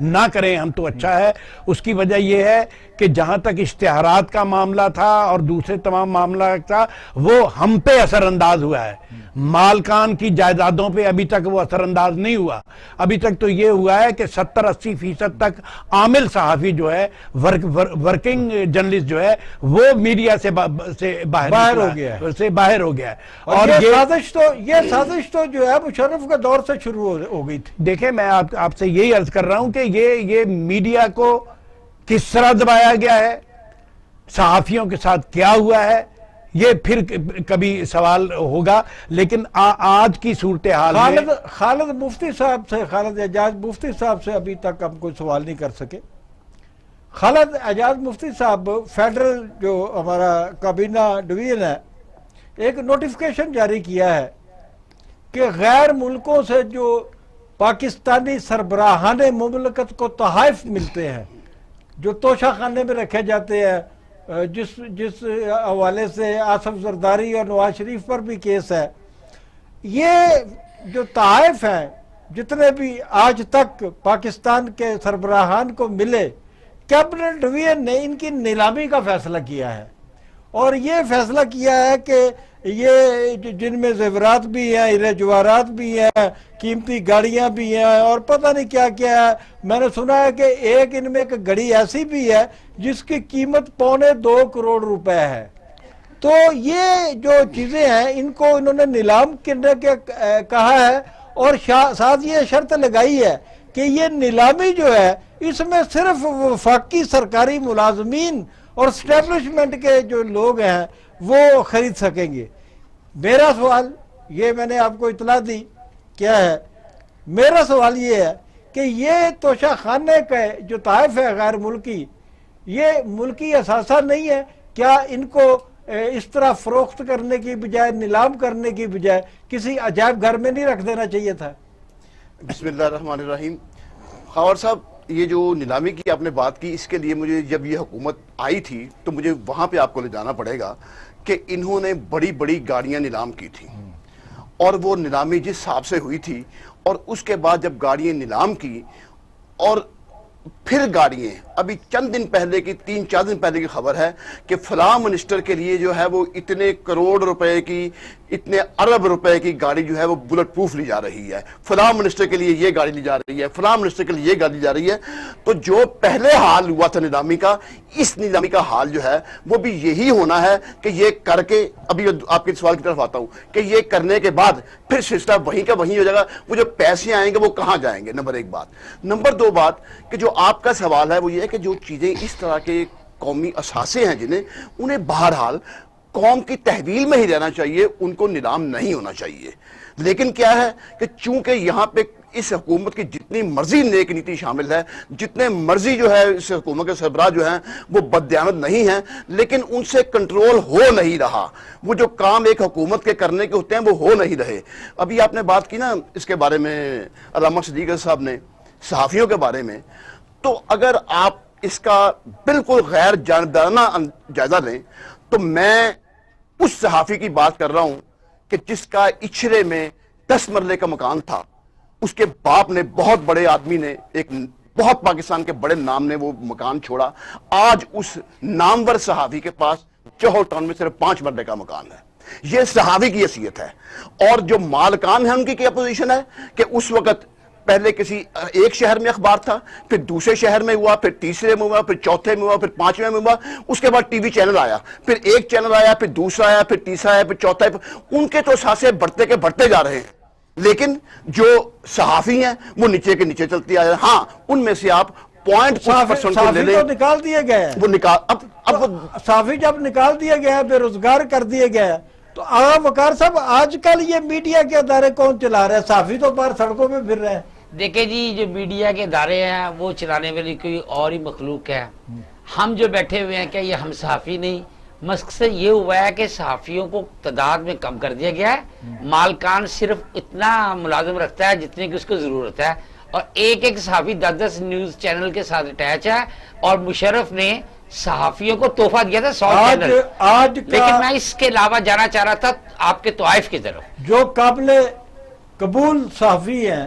نہ کریں ہم تو اچھا ہے. اس کی وجہ یہ ہے کہ جہاں تک اشتہارات کا معاملہ تھا اور دوسرے تمام معاملات تھا وہ ہم پہ اثر انداز ہوا ہے. مالکان کی جائیدادوں پہ ابھی تک وہ اثر انداز نہیں ہوا. ابھی تک تو یہ ہوا ہے کہ 70-80% تک عامل صحافی جو ہے ورکنگ جرنلسٹ جو ہے وہ میڈیا سے باہر ہو گیا ہے. اور یہ سازش تو جو ہے مشرف کے دور سے شروع ہو گئی تھی. دیکھیں میں آپ سے یہی عرض کر رہا ہوں کہ یہ میڈیا کو کس طرح دبایا گیا ہے, صحافیوں کے ساتھ کیا ہوا ہے, یہ پھر کبھی سوال ہوگا. لیکن آج کی صورتحال میں خالد مفتی صاحب سے, خالد اعجاز مفتی صاحب سے ابھی تک ہم کوئی سوال نہیں کر سکے. خالد اعجاز مفتی صاحب, فیڈرل جو ہمارا کابینہ ڈویژن ہے, ایک نوٹیفیکیشن جاری کیا ہے کہ غیر ملکوں سے جو پاکستانی سربراہان مملکت کو تحائف ملتے ہیں, جو توشہ خانے میں رکھے جاتے ہیں, جس حوالے سے آصف زرداری اور نواز شریف پر بھی کیس ہے, یہ جو تحائف ہیں جتنے بھی آج تک پاکستان کے سربراہان کو ملے, کیبنٹ ڈویژن نے ان کی نیلامی کا فیصلہ کیا ہے. اور یہ فیصلہ کیا ہے کہ یہ جن میں زیورات بھی ہیں, ہیرے جواہرات بھی ہیں, قیمتی گاڑیاں بھی ہیں اور پتہ نہیں کیا کیا ہے. میں نے سنا ہے کہ ان میں ایک گھڑی ایسی بھی ہے جس کی قیمت 2.25 کروڑ روپے ہے. تو یہ جو چیزیں ہیں ان کو انہوں نے نیلام کرنے کے کہا ہے, اور ساتھ یہ شرط لگائی ہے کہ یہ نیلامی جو ہے اس میں صرف وفاقی سرکاری ملازمین اور اسٹیبلشمنٹ کے جو لوگ ہیں وہ خرید سکیں گے. میرا سوال یہ, میں نے آپ کو اطلاع دی کیا ہے, میرا سوال یہ ہے کہ یہ توشہ خانے کا جو تحائف ہے غیر ملکی, یہ ملکی اثاثہ نہیں ہے کیا؟ ان کو اس طرح فروخت کرنے کی بجائے, نیلام کرنے کی بجائے کسی عجائب گھر میں نہیں رکھ دینا چاہیے تھا؟ بسم اللہ الرحمن الرحیم. خاور صاحب, یہ جو نیلامی کی آپ نے بات کی, اس کے لیے مجھے جب یہ حکومت آئی تھی تو مجھے وہاں پہ آپ کو لے جانا پڑے گا کہ انہوں نے بڑی بڑی گاڑیاں نیلام کی تھی, اور وہ نیلامی جس حساب سے ہوئی تھی, اور اس کے بعد جب گاڑیاں نیلام کی اور پھر گاڑیاں, ابھی چند دن پہلے کی 3-4 دن پہلے کی خبر ہے کہ فلاں منسٹر کے لیے جو ہے وہ اتنے کروڑ روپے کی, اتنے ارب روپے کی گاڑی جو ہے وہ بلٹ پروف لی جا رہی ہے, فلاں منسٹر کے لیے یہ گاڑی لی جا رہی ہے, فلاں منسٹر کے لیے یہ گاڑی لی جا رہی ہے. تو جو پہلے حال ہوا تھا نیلامی کا, اس نیلامی کا حال جو ہے وہ بھی یہی ہونا ہے کہ یہ کر کے, ابھی آپ کے سوال کی طرف آتا ہوں, کہ یہ کرنے کے بعد پھر سسٹم وہیں کا وہیں ہو جائے گا. وہ جو پیسے آئیں گے وہ کہاں جائیں گے؟ نمبر 1 بات. نمبر 2 بات کہ جو آپ کا سوال ہے وہ یہ ہے کہ جو چیزیں اس طرح کے قومی اثاثے ہیں انہیں بہرحال قوم کی تحویل میں ہی رہنا چاہیے, ان کو نیلام نہیں ہونا چاہیے. لیکن کیا ہے کہ چونکہ یہاں پہ اس حکومت کی جتنی مرضی نیک نیتی شامل ہے, جتنے مرضی جو ہے اس حکومت کے سربراہ جو ہیں وہ بددیانت نہیں ہیں, لیکن ان سے کنٹرول ہو نہیں رہا. وہ جو کام ایک حکومت کے کرنے کے ہوتے ہیں وہ ہو نہیں رہے. ابھی آپ نے بات کی نا اس کے بارے میں, علامہ صدیق صاحب نے, صحافیوں کے بارے میں, تو اگر آپ اس کا بالکل غیر جانبدارانہ جائزہ لیں تو میں اس صحافی کی بات کر رہا ہوں کہ جس کا اچھرے میں 10 مرلے کا مکان تھا, اس کے باپ نے, بہت بڑے آدمی نے, ایک بہت پاکستان کے بڑے نام نے وہ مکان چھوڑا. آج اس نامور صحافی کے پاس جوہر ٹاؤن میں صرف 5 مرلے کا مکان ہے. یہ صحافی کی حیثیت ہے. اور جو مالکان ہیں ان کی کیا پوزیشن ہے کہ اس وقت پہلے کسی ایک شہر میں اخبار تھا, پھر دوسرے شہر میں ہوا, پھر تیسرے میں ہوا, پھر چوتھے میں ہوا, پھر 5ویں میں ہوا, اس کے بعد ٹی وی چینل آیا, پھر ایک چینل آیا, پھر دوسرا آیا, پھر تیسرا آیا, پھر چوتھا آیا. ان کے تو اثاثے بڑھتے کے بڑھتے جا رہے ہیں, لیکن جو صحافی ہیں وہ نیچے کے نیچے چلتی آ رہے ہیں. ہاں, ان میں سے آپ 0.5% کو لے لیں. نکال دیے گئے, وہ نکال, اب صحافی جب نکال دیے گئے, بے روزگار کر دیے گئے, تو وقار صاحب آج کل یہ میڈیا کے ادارے کون چلا رہے ہیں؟ صحافی تو باہر سڑکوں میں پھر رہے ہیں. دیکھیں جی, جو میڈیا کے ادارے ہیں وہ چلانے والی کوئی اور ہی مخلوق ہے. ہم جو بیٹھے ہوئے ہیں, کیا یہ ہم صحافی نہیں؟ مقصد یہ ہوا ہے کہ صحافیوں کو تعداد میں کم کر دیا گیا ہے. مالکان صرف اتنا ملازم رکھتا ہے جتنے کی اس کو ضرورت ہے, اور ایک صحافی 10 نیوز چینل کے ساتھ اٹیچ ہے. اور مشرف نے صحافیوں کو تحفہ دیا تھا 100 چینل. لیکن میں اس کے علاوہ جانا چاہ رہا تھا آپ کے طائف کی طرف. جو قابل قبول صحافی ہیں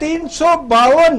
352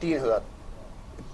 3,000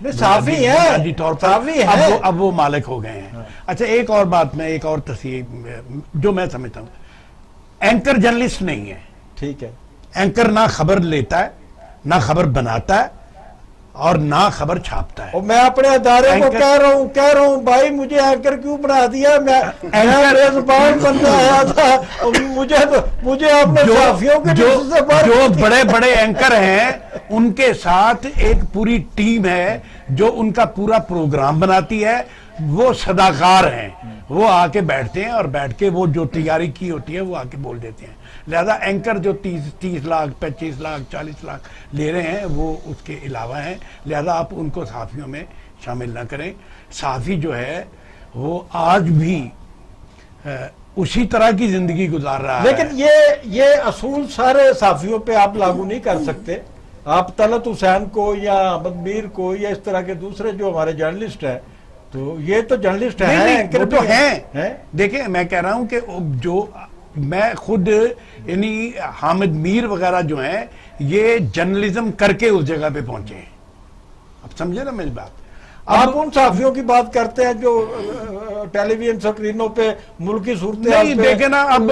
صحافی ہیں، بنیادی طور پر صحافی ہیں۔ اب وہ مالک ہو گئے ہیں۔ اچھا ایک اور بات میں ایک اور تصحیح جو میں سمجھتا ہوں، اینکر جرنلسٹ نہیں ہے۔ ٹھیک ہے، اینکر نہ خبر لیتا ہے، نہ خبر بناتا ہے، اور نہ خبر چھاپتا ہے۔ اور میں اپنے ادارے کو کہہ رہا ہوں بھائی مجھے اینکر کیوں بنا دیا؟ میں میزبان بننا آیا تھا، مجھے آپ نے صحافیوں کے جو بڑے بڑے اینکر ہیں ان کے ساتھ ایک پوری ٹیم ہے جو ان کا پورا پروگرام بناتی ہے، وہ صداقار ہیں، وہ آ کے بیٹھتے ہیں اور بیٹھ کے وہ جو تیاری کی ہوتی ہے وہ آ کے بول دیتے ہیں۔ لہذا اینکر جو 30 لاکھ 25 لاکھ 40 لاکھ لے رہے ہیں وہ اس کے علاوہ ہیں، لہذا آپ ان کو صحافیوں میں شامل نہ کریں۔ صحافی جو ہے وہ آج بھی اسی طرح کی زندگی گزار رہا ہے۔ لیکن یہ اصول سارے صحافیوں پہ آپ لاگو نہیں کر سکتے۔ آپ طلعت حسین کو یا احمد میر کو یا اس طرح کے دوسرے جو ہمارے جرنلسٹ ہیں، تو یہ تو جرنلسٹ ہیں، نہیں اینکر وہ تو بھی ہیں۔ دیکھیں میں کہہ رہا ہوں کہ جو میں خود یعنی حامد میر وغیرہ جو ہیں یہ جرنلزم کر کے اس جگہ پہ پہنچے ہیں۔ اب سمجھے نا میری بات؟ آپ ان صحافیوں کی بات کرتے ہیں جو ٹیلی ویژن سکرینوں پہ ملکی صورتحال نہیں پہ دیکھیں نا اب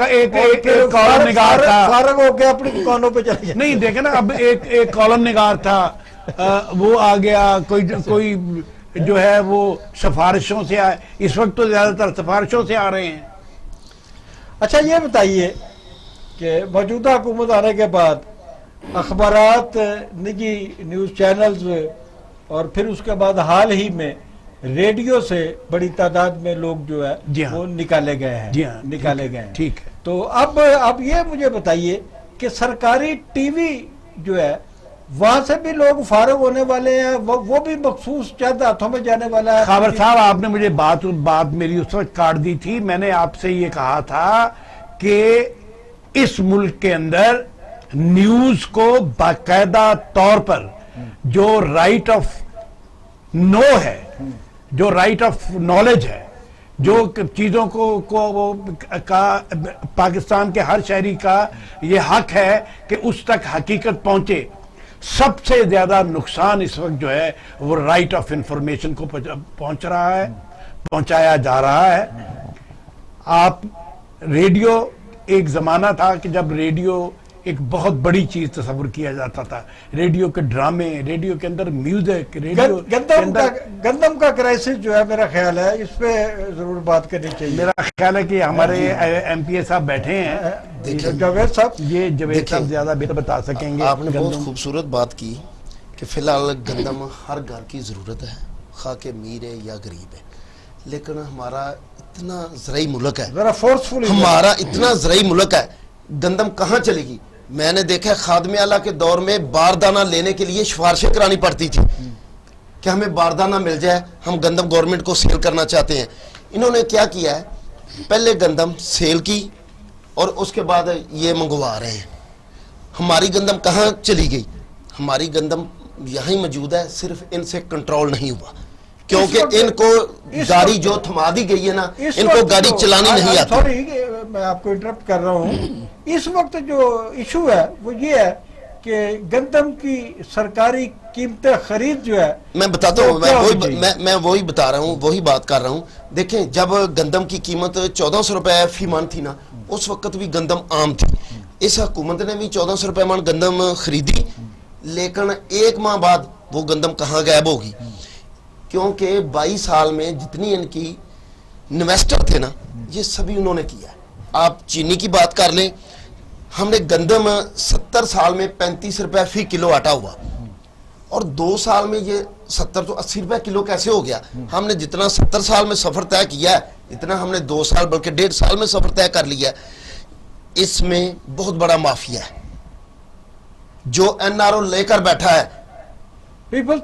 ایک پھر کالم نگار تھا، فارغ ہو کے اپنی دکانوں پہ چلے جائیں۔ نہیں دیکھیں نا اب ایک کالم نگار تھا، وہ آ گیا، کوئی جو ہے وہ سفارشوں سے آئے، اس وقت تو زیادہ تر سفارشوں سے آ رہے ہیں۔ اچھا یہ بتائیے کہ موجودہ حکومت آنے کے بعد اخبارات، نجی نیوز چینلز اور پھر اس کے بعد حال ہی میں ریڈیو سے بڑی تعداد میں لوگ جو ہے جی ہاں، وہ نکالے گئے ہیں، جی ہاں، نکالے گئے ہیں۔ ٹھیک ہے۔ تو اب یہ مجھے بتائیے کہ سرکاری ٹی وی جو ہے وہاں سے بھی لوگ فارغ ہونے والے ہیں، وہ بھی مخصوص چند ہاتھوں میں جانے والا ہے۔ خاور صاحب آپ نے مجھے بات میری اس وقت کاٹ دی تھی۔ میں نے آپ سے یہ کہا تھا کہ اس ملک کے اندر نیوز کو باقاعدہ طور پر جو رائٹ آف نو ہے، جو رائٹ آف نالج ہے، جو چیزوں کو پاکستان کے ہر شہری کا یہ حق ہے کہ اس تک حقیقت پہنچے، سب سے زیادہ نقصان اس وقت جو ہے وہ رائٹ آف انفارمیشن کو پہنچ رہا ہے، پہنچایا جا رہا ہے۔ آپ ریڈیو، ایک زمانہ تھا کہ جب ریڈیو ایک بہت بڑی چیز تصور کیا جاتا تھا، ریڈیو کے ڈرامے، ریڈیو کے اندر میوزک، ریڈیو گندم کا کرائسس جو ہے میرا خیال ہے اس پہ ضرور بات کرنی چاہیے۔ میرا خیال ہے کہ ہمارے ایم پی اے صاحب بیٹھے ہیں، جاوید صاحب، یہ جاوید صاحب زیادہ بہتر بتا سکیں گے۔ آپ نے بہت خوبصورت بات کی کہ فی الحال گندم ہر گھر کی ضرورت ہے، خواہ کہ امیر ہے یا غریب ہے، لیکن ہمارا اتنا زرعی ملک ہے، ذرا فورسفلی ہمارا اتنا زرعی ملک ہے، گندم کہاں چلے گی؟ میں نے دیکھا خادم اعلیٰ کے دور میں باردانہ لینے کے لیے سفارشیں کرانی پڑتی تھی کہ ہمیں باردانہ مل جائے، ہم گندم گورنمنٹ کو سیل کرنا چاہتے ہیں۔ انہوں نے کیا کیا ہے، پہلے گندم سیل کی اور اس کے بعد یہ منگوا رہے ہیں۔ ہماری گندم کہاں چلی گئی؟ ہماری گندم یہاں موجود ہے، صرف ان سے کنٹرول نہیں ہوا، کیونکہ ان کو گاڑی جو تھما دی گئی ہے نا، ان کو گاڑی چلانی نہیں آتی۔ سوری میں آپ کو انٹرپٹ کر رہا ہوں، اس وقت جو ایشو ہے وہ یہ ہے کہ گندم کی سرکاری قیمت خرید جو ہے، میں بتاتا ہوں، میں وہی بتا رہا ہوں، وہی بات کر رہا ہوں۔ دیکھیں جب گندم کی قیمت 1400 روپے فی من تھی نا، اس وقت بھی گندم عام تھی، اس حکومت نے بھی 1400 روپے من گندم خریدی، لیکن ایک ماہ بعد وہ گندم کہاں غائب ہوگی؟ کیونکہ 22 سال میں جتنی ان کی انویسٹر تھے نا، یہ سبھی انہوں نے کیا ہے۔ آپ چینی کی بات کر لیں، ہم نے گندم 70 سال میں 35 روپے فی کلو آٹا ہوا، اور 2 سال میں یہ 70 تو 80 روپے کلو کیسے ہو گیا؟ ہم نے جتنا 70 سال میں سفر طے کیا ہے، اتنا ہم نے 2 سال بلکہ 1.5 سال میں سفر طے کر لیا ہے۔ اس میں بہت بڑا مافیا ہے جو این آر او لے کر بیٹھا ہے۔ پیپلز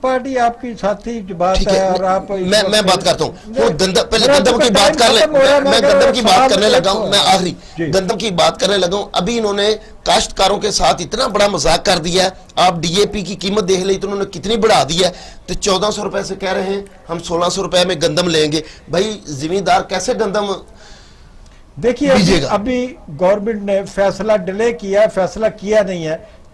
پارٹی آپ کی ساتھی جو بات ہے، اور آپ میں بات کرتا ہوں، پہلے گندم کی بات کر لیں، میں گندم کی بات کرنے لگا ہوں، میں آخری گندم کی بات کرنے لگا ہوں۔ ابھی انہوں نے کاشتکاروں کے ساتھ اتنا بڑا مذاق کر دیا ہے، آپ ڈی اے پی کی قیمت دیکھ لیں تو انہوں نے کتنی بڑھا دی ہے، تو 1400 روپے سے کہہ رہے ہیں ہم 1600 روپے میں گندم لیں گے۔ بھائی زمیندار کیسے گندم دیکھیے ابھی گورنمنٹ نے فیصلہ ڈیلے کیا، فیصلہ کیا نہیں ہے،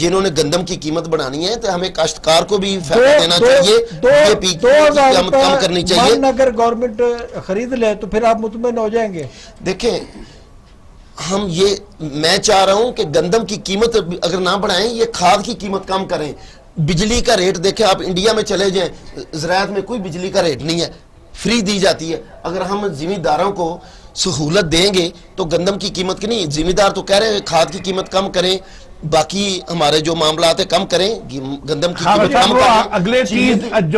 جنہوں نے گندم کی قیمت بڑھانی ہے تو ہمیں کاشتکار کو بھی دو فائدہ دینا چاہیے، یہ پی کی قیمت کم کرنی چاہیے. من اگر گورنمنٹ خرید لے تو پھر آپ مطمئن ہو جائیں گے. دیکھیں میں چاہ رہا ہوں کہ گندم کی قیمت اگر نہ بڑھائیں، یہ کھاد کی قیمت کم کریں. بجلی کا ریٹ دیکھیں، آپ انڈیا میں چلے جائیں، زراعت میں کوئی بجلی کا ریٹ نہیں ہے، فری دی جاتی ہے. اگر ہم زمینداروں کو سہولت دیں گے تو گندم کی قیمت کی نہیں، زمیندار تو کہہ رہے ہیں کھاد کی قیمت کم کریں، باقی ہمارے جو معاملات ہیں کم کریں، گندم کی خاور قیمت صاحب کم وہ کریں.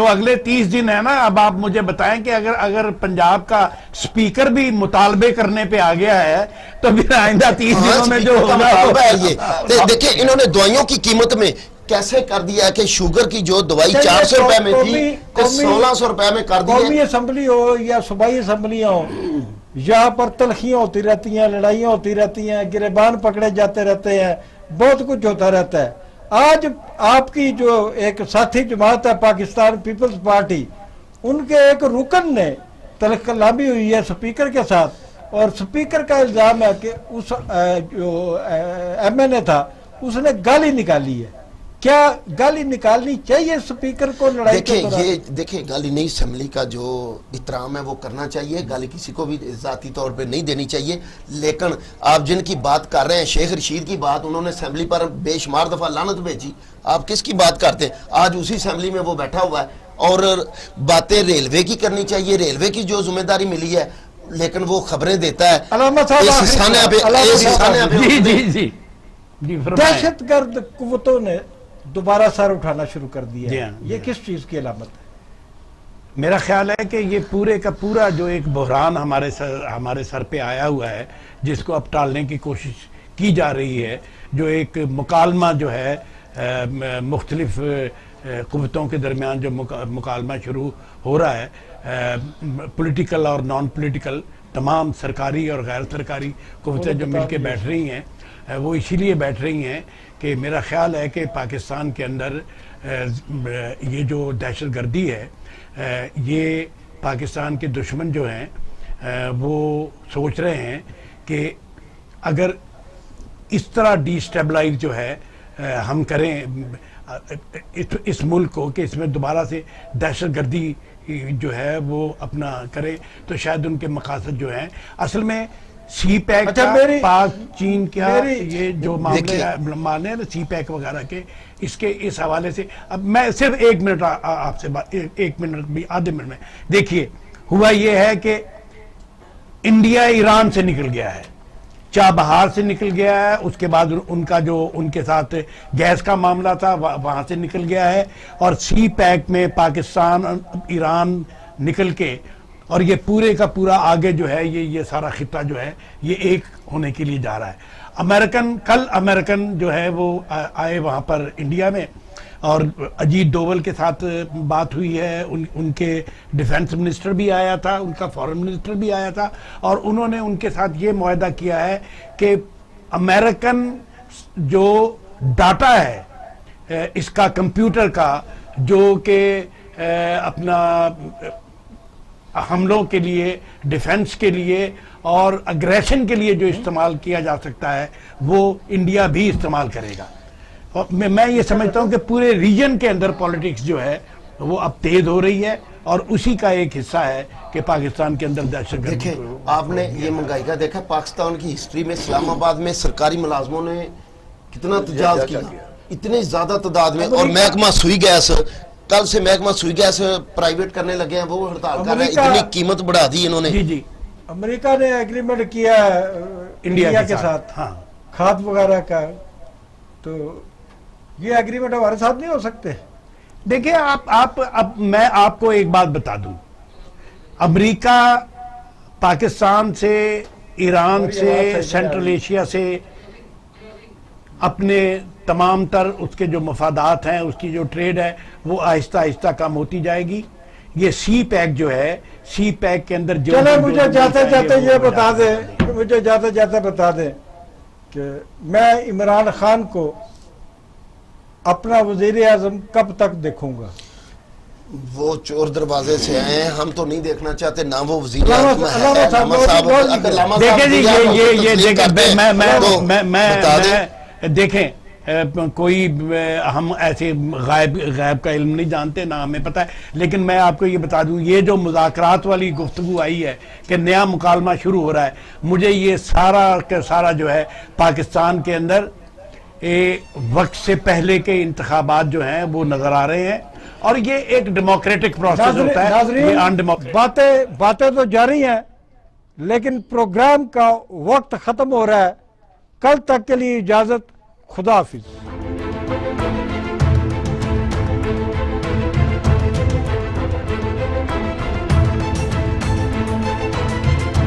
اگلے 30 دن ہے نا، اب آپ مجھے بتائیں کہ اگر پنجاب کا سپیکر بھی مطالبے کرنے پہ آ گیا ہے تو پھر آئندہ 30 دنوں میں جو کا ہوگا مطالبہ ہے یہ. دیکھیں انہوں نے دوائیوں کی قیمت میں کیسے کر دیا ہے کہ شوگر کی جو دوائی 400 روپے میں تھی تو 1600 روپے میں کر دی قومی ہے. اسمبلی ہو یا صوبائی اسمبلیاں ہو، یہاں پر تلخیاں ہوتی رہتی ہیں، لڑائیاں ہوتی رہتی ہیں، گریبان پکڑے جاتے رہتے ہیں، بہت کچھ ہوتا رہتا ہے. آج آپ کی جو ایک ساتھی جماعت ہے پاکستان پیپلز پارٹی، ان کے ایک رکن نے تلخ کلامی ہوئی ہے سپیکر کے ساتھ، اور سپیکر کا الزام ہے کہ اس جو ایم این اے تھا اس نے گالی نکالی ہے. کیا گالی نکالنی چاہیے سپیکر کو لڑائی کے دوران؟ دیکھیں گالی نہیں، اسمبلی کا جو احترام ہے وہ کرنا چاہیے، گالی کسی کو بھی ذاتی طور پہ نہیں دینی چاہیے. لیکن آپ جن کی بات کر رہے ہیں، شیخ رشید کی بات، انہوں نے اسمبلی پر بے شمار دفعہ لعنت بھیجی. آپ کس کی بات کرتے ہیں؟ آج اسی اسمبلی میں وہ بیٹھا ہوا ہے. اور باتیں ریلوے کی کرنی چاہیے، ریلوے کی جو ذمہ داری ملی ہے، لیکن وہ خبریں دیتا ہے. علامہ صاحب جی دہشت گرد قوتوں نے دوبارہ سر اٹھانا شروع کر دیا جی ہے، ہاں، یہ کس چیز کی علامت ہے؟ میرا خیال ہے کہ یہ پورے کا پورا جو ایک بحران ہمارے سر پہ آیا ہوا ہے، جس کو اب ٹالنے کی کوشش کی جا رہی ہے، جو ایک مکالمہ جو ہے مختلف قوتوں کے درمیان جو مکالمہ شروع ہو رہا ہے، پولیٹیکل اور نان پولیٹیکل، تمام سرکاری اور غیر سرکاری قوتیں جو مل کے بیٹھ رہی ہیں، وہ اسی لیے بیٹھ رہی ہیں کہ میرا خیال ہے کہ پاکستان کے اندر یہ جو دہشت گردی ہے، یہ پاکستان کے دشمن جو ہیں وہ سوچ رہے ہیں کہ اگر اس طرح ڈی اسٹیبلائز جو ہے ہم کریں اس ملک کو، کہ اس میں دوبارہ سے دہشت گردی جو ہے وہ اپنا کرے، تو شاید ان کے مقاصد جو ہیں اصل میں سی پیک کا، پاک چین کا یہ جو معاملے ہیں نا سی پیک وغیرہ کے، اس حوالے سے اب میں صرف 1 منٹ آپ سے 1 منٹ بھی آدھے منٹ میں دیکھیے، ہوا یہ ہے کہ انڈیا ایران سے نکل گیا ہے، چابہار سے نکل گیا ہے، اس کے بعد ان کا جو ان کے ساتھ گیس کا معاملہ تھا وہاں سے نکل گیا ہے، اور سی پیک میں پاکستان ایران نکل کے، اور یہ پورے کا پورا آگے جو ہے یہ سارا خطہ جو ہے یہ ایک ہونے کے لیے جا رہا ہے. کل امریکن جو ہے وہ آئے وہاں پر انڈیا میں، اور اجیت ڈوول کے ساتھ بات ہوئی ہے، ان کے ڈیفنس منسٹر بھی آیا تھا، ان کا فارن منسٹر بھی آیا تھا، اور انہوں نے ان کے ساتھ یہ معاہدہ کیا ہے کہ امریکن جو ڈاٹا ہے اس کا کمپیوٹر کا، جو کہ اپنا حملوں کے لیے، ڈیفنس کے لیے اور اگریشن کے لیے جو استعمال کیا جا سکتا ہے، وہ انڈیا بھی استعمال کرے گا. اور میں یہ سمجھتا ہوں کہ پورے ریجن کے اندر پولیٹکس جو ہے وہ اب تیز ہو رہی ہے، اور اسی کا ایک حصہ ہے کہ پاکستان کے اندر دہشت گردی. دیکھیں آپ نے یہ مہنگائی کا دیکھا، پاکستان کی ہسٹری میں اسلام آباد میں سرکاری ملازموں نے کتنا تجاوز کیا، اتنی زیادہ تعداد میں. اور محکمہ سوئی گیس، کل سے محکمہ سوئی گیس پرائیویٹ کرنے لگے ہیں، وہ ہڑتال کر رہے ہیں، اتنی قیمت بڑھا دی انہوں نے. جی امریکہ نے ایگریمنٹ کیا انڈیا کے ساتھ ہاں کھاد وغیرہ کا، تو یہ ایگریمنٹ ہمارے ساتھ نہیں ہو سکتے؟ دیکھیں اب میں آپ کو ایک بات بتا دوں، امریکہ پاکستان سے، ایران سے، سینٹرل ایشیا سے اپنے تمام تر اس کے جو مفادات ہیں، اس کی جو ٹریڈ ہے، وہ آہستہ آہستہ کم ہوتی جائے گی. یہ سی پیک جو ہے، سی پیک کے اندر جو مجھے جاتے جاتے یہ بتا دیں، مجھے جاتے جاتے بتا دیں کہ میں عمران خان کو اپنا وزیر اعظم کب تک دیکھوں گا؟ وہ چور دروازے سے آئے ہیں، ہم تو نہیں دیکھنا چاہتے، نہ وہ وزیر علامہ اعظم صاحب، ہے، علامہ صاحب اگر علامہ صاحب دیکھیں جی دنیا کو یہ تسلیم دیکھیں کرتے ہیں تو بتا دیں۔ میں دیکھیں کوئی ہم ایسے غیب کا علم نہیں جانتے، نہ ہمیں پتہ ہے، لیکن میں آپ کو یہ بتا دوں، یہ جو مذاکرات والی گفتگو آئی ہے کہ نیا مکالمہ شروع ہو رہا ہے، مجھے یہ سارا کا سارا جو ہے پاکستان کے اندر وقت سے پہلے کے انتخابات جو ہیں وہ نظر آ رہے ہیں، اور یہ ایک ڈیموکریٹک پروسیس ہوتا ہے، ناظرین، یہ ان باتیں تو جاری ہیں، لیکن پروگرام کا وقت ختم ہو رہا ہے۔ کل تک کے لیے اجازت، خدا حافظ۔